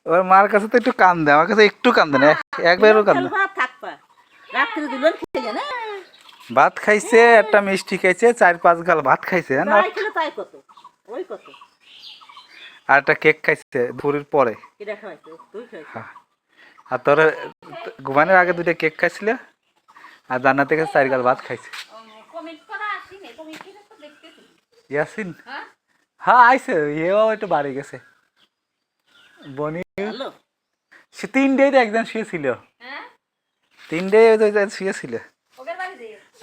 ওর মার কাছে তো একটু কান্দে, আমার কাছে একটু কান্দে না, একবারও কান্দে। ভাত খাইছে, একটা মিষ্টি খাইছে, 4-5 গাল ভাত খাইছে না, আর একটা কেক খাইছে দুপুরের পরে। আর তোর ঘুমানোর আগে 2টা কেক খাইছিল, আর জান্নাত থেকে 4 গাল ভাত খাইছে। ইয়াসিন হ্যাঁ আইছে, এও একটু বাড়ি গেছে। বনি সে 3 ডে একজন শুয়েছিল, 3 ডে শুয়েছিল।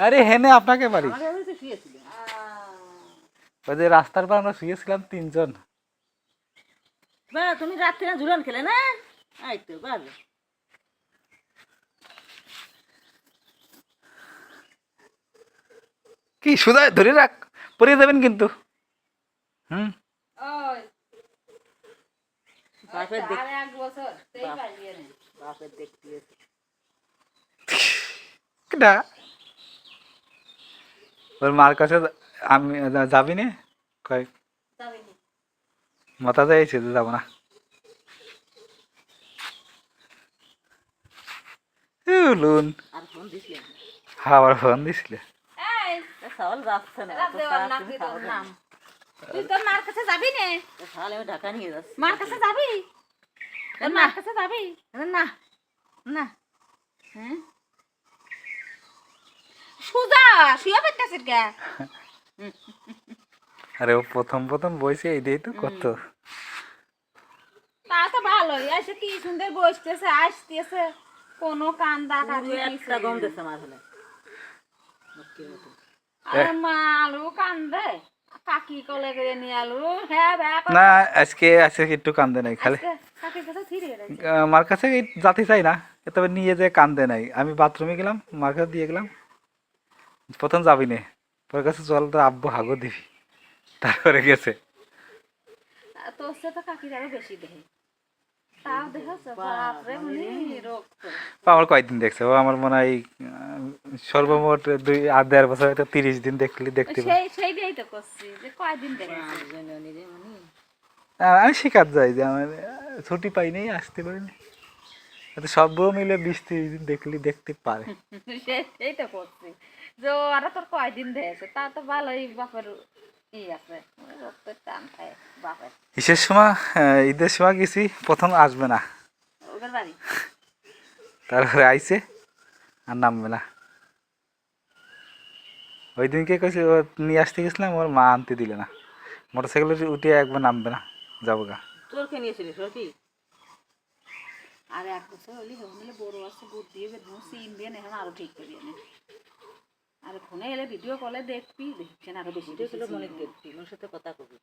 আরে হেনে আপনাকে বাড়ি ওই যে রাস্তার পর আমরা শুয়েছিলাম 3 জন। তুমি রাত্রে ঝুলন খেলে না? আইতো ভালো। কি সুদা ধরে রাখ, পরে যাবেন কিন্তু। ওর মার কাছে আমি যাবি না, কয় মাথা যাইছে তো যাবো না। লুন হ্যাঁ আবার ফোন দিছিল। তুই তোর মার কাছে যাবি না? ঢাকা নিয়ে যাচ্ছি। মার কাছে যাবি? মার কাছে যাবি না? না হ্যাঁ সুজা শুয়ে পেতেছিস কে? আরে ও প্রথম বইছে, এইটাই তো কত। তা তো ভালোই আছে, কি সুন্দর বসতেছে, আসতেছে, কোনো কান্দা কাটি একটা গম দিছে মার হলে। আর মা আলু কান্দে, কাকি কলে করে নিয়ে আলু হ্যাঁ না আজকে একটু কান্দে নাই, খালি মার কাছে যাতে চাই না, তবে নিয়ে যে কান্দে নাই। আমি বাথরুমে গেলাম, মার কাছে দিয়ে গেলাম, প্রথম যাবি নে, তোর কাছে চল তো আব্বু হাগো দিবি, তারপরে গেছে। তোর সাথে কাকির আরো বেশি দেখে। আমার কয়দিন দেখছে ও, আমার মনে হয় সর্বমোট 2.5 বছর, 30 দিন দেখতে সেইটাই তো করছি যে কয়দিন দেখে। আমি শিকার যাই যে আমার ছুটি পাই নাই, আসতে পারিনি, সব বউ মিলে 20-30 দিন দেখতে পারে। সেই তো করছি যে ওরা তোর কয়দিন দেখেছে, তা তো ভালোই বাপের ই আছে, টান খায় বাপের। ঈদের সময় গেছি, প্রথম আসবে না, তারপরে আইছে আর নামবে না। ওই দিনকে কইছে নিয়ে আসতে গেছিলাম, ওর মা আনতে দিলে না, মোটরসাইকেলে উঠে একবার নামবে না, যাবো গা। তোরকে নিয়েছিলিস কি? আর 1 বছর হলি হলে বড় আছে, বুট দিয়ে সিন দিয়ে এখন আরো ঠিক করিয়ে নে। আর ফোনে এলে ভিডিও কলে দেখবি, দেখছেন আরো বেশি মনে দেখবি, ওর সাথে কথা কবি।